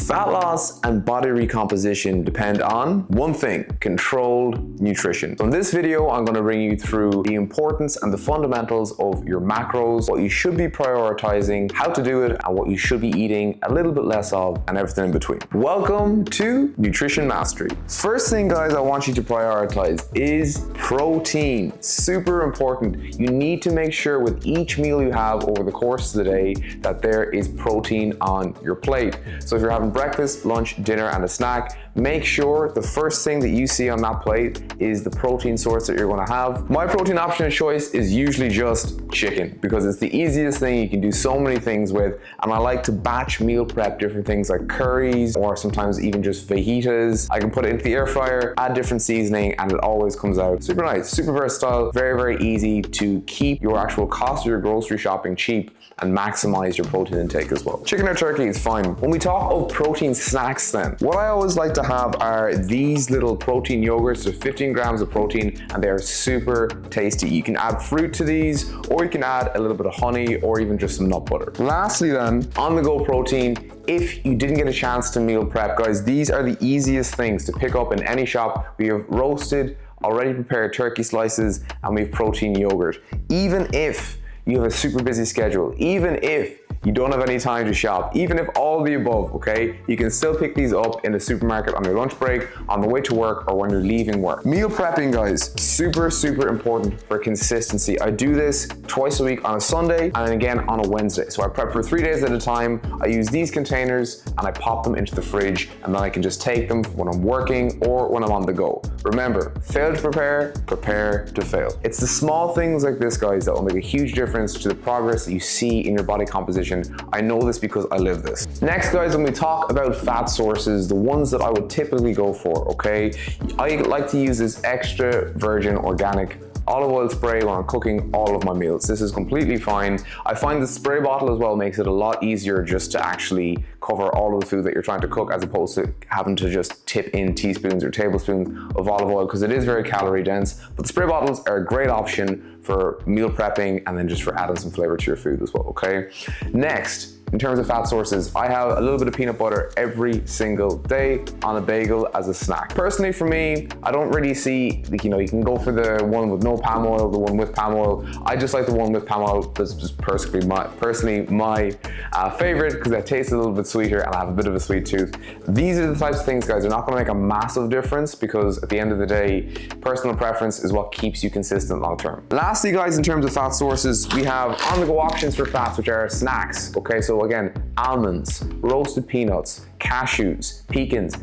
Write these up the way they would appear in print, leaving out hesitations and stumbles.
Fat loss and body recomposition depend on one thing: controlled nutrition. So in this video, I'm going to bring you through the importance and the fundamentals of your macros, what you should be prioritizing, how to do it, and what you should be eating a little bit less of, and everything in between. Welcome to Nutrition Mastery. First thing, guys, I want you to prioritize is protein. Super important. You need to make sure with each meal you have over the course of the day that there is protein on your plate. So if you're having breakfast, lunch, dinner, and a snack, make sure the first thing that you see on that plate is the protein source that you're going to have. My protein option of choice is usually just chicken because it's the easiest thing. You can do so many things with, and I like to batch meal prep different things like curries or sometimes even just fajitas. I can put it into the air fryer, add different seasoning, and it always comes out super nice, super versatile, very, very easy to keep your actual cost of your grocery shopping cheap and maximize your protein intake as well. Chicken or turkey is fine. When we talk of protein snacks then, what I always like to have are these little protein yogurts. They're 15 grams of protein and they are super tasty. You can add fruit to these, or you can add a little bit of honey or even just some nut butter. Lastly then, on-the-go protein. If you didn't get a chance to meal prep, guys, these are the easiest things to pick up in any shop. We have roasted, already prepared turkey slices, and we have protein yogurt. Even if you have a super busy schedule, even if you don't have any time to shop, even if all of the above, okay, you can still pick these up in the supermarket on your lunch break, on the way to work, or when you're leaving work. Meal prepping, guys, super, super important for consistency. I do this twice a week on a Sunday and again on a Wednesday. So I prep for 3 days at a time. I use these containers and I pop them into the fridge, and then I can just take them when I'm working or when I'm on the go. Remember, fail to prepare, prepare to fail. It's the small things like this, guys, that will make a huge difference to the progress that you see in your body composition. I know this because I live this. Next, guys, when we talk about fat sources, the ones that I would typically go for, okay, I like to use this extra virgin organic olive oil spray when I'm cooking all of my meals. This is completely fine. I find the spray bottle as well makes it a lot easier just to actually cover all of the food that you're trying to cook, as opposed to having to just tip in teaspoons or tablespoons of olive oil, because it is very calorie dense. But the spray bottles are a great option for meal prepping and then just for adding some flavor to your food as well, okay? Next, in terms of fat sources, I have a little bit of peanut butter every single day on a bagel as a snack. Personally, for me, I don't really see, you know, you can go for the one with no palm oil, the one with palm oil. I just like the one with palm oil. That's just personally my favorite, because that tastes a little bit sweeter and I have a bit of a sweet tooth. These are the types of things, guys, they're not gonna make a massive difference, because at the end of the day, personal preference is what keeps you consistent long term. Lastly, guys, in terms of fat sources, we have on-the-go options for fats, which are snacks, okay? So again, almonds, roasted peanuts, cashews, pecans,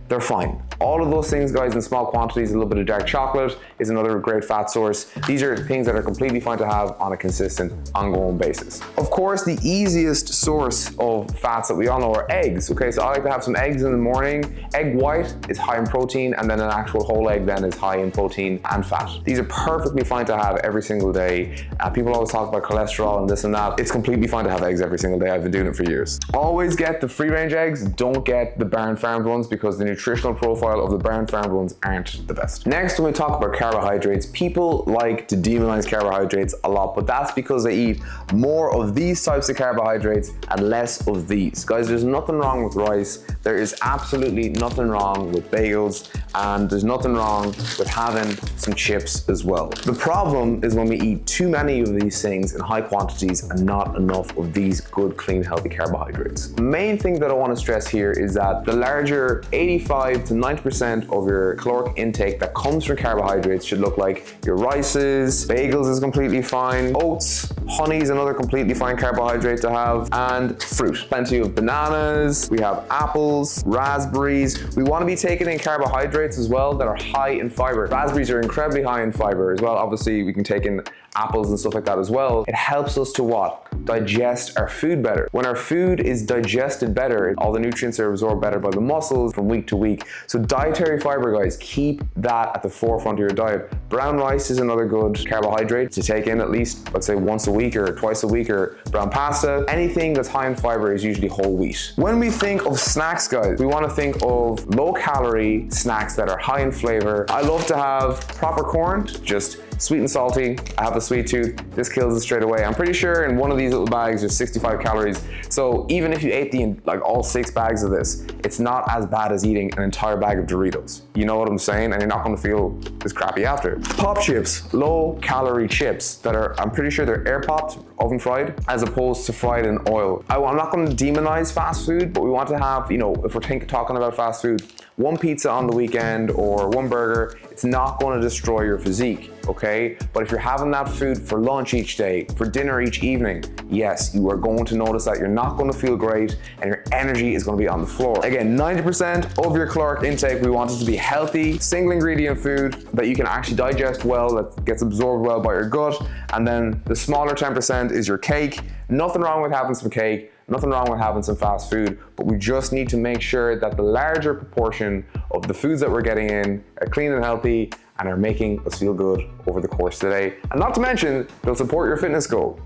they're fine. All of those things, guys, in small quantities. A little bit of dark chocolate is another great fat source. These are things that are completely fine to have on a consistent, ongoing basis. Of course, the easiest source of fats that we all know are eggs, okay? So I like to have some eggs in the morning. Egg white is high in protein, and then an actual whole egg then is high in protein and fat. These are perfectly fine to have every single day. People always talk about cholesterol and this and that. It's completely fine to have eggs every single day. I've been doing it for years. Always get the free-range eggs. Don't get the barn-farmed ones, because the nutritional profile of the barn-farmed ones aren't the best. Next, when we talk about carbohydrates, people like to demonize carbohydrates a lot, but that's because they eat more of these types of carbohydrates and less of these. Guys, there's nothing wrong with rice. There is absolutely nothing wrong with bagels, and there's nothing wrong with having some chips as well. The problem is when we eat too many of these things in high quantities and not enough of these good, clean, healthy carbohydrates. The main thing that I want to stress here is that the larger 85 to 90% of your caloric intake that comes from carbohydrates should look like your rices, bagels is completely fine, oats, honey is another completely fine carbohydrate to have, and fruit. Plenty of bananas, we have apples, raspberries. We want to be taking in carbohydrates as well that are high in fiber. Raspberries are incredibly high in fiber as well. Obviously, we can take in apples and stuff like that as well. It helps us to what? Digest our food better. When our food is digested better, all the nutrients are absorbed better by the muscles from week to week. So dietary fiber, guys, keep that at the forefront of your diet. Brown rice is another good carbohydrate to take in at least, let's say, once a week or twice a week, or brown pasta. Anything that's high in fiber is usually whole wheat. When we think of snacks, guys, we want to think of low calorie snacks that are high in flavor. I love to have proper corn, just Sweet and salty, I have a sweet tooth, this kills it straight away. I'm pretty sure in one of these little bags there's 65 calories. So even if you ate all 6 bags of this, it's not as bad as eating an entire bag of Doritos. You know what I'm saying? And you're not gonna feel this crappy after. Pop chips, low calorie chips that are, I'm pretty sure they're air popped, oven fried, as opposed to fried in oil. I'm not gonna demonize fast food, but we want to have, if we're talking about fast food, one pizza on the weekend or one burger, it's not gonna destroy your physique, okay? But if you're having that food for lunch each day, for dinner each evening, yes, you are going to notice that you're not gonna feel great and your energy is gonna be on the floor. Again, 90% of your caloric intake, we want it to be healthy, single ingredient food that you can actually digest well, that gets absorbed well by your gut. And then the smaller 10% is your cake. Nothing wrong with having some cake. Nothing wrong with having some fast food, but we just need to make sure that the larger proportion of the foods that we're getting in are clean and healthy and are making us feel good over the course of the day. And not to mention, they'll support your fitness goal.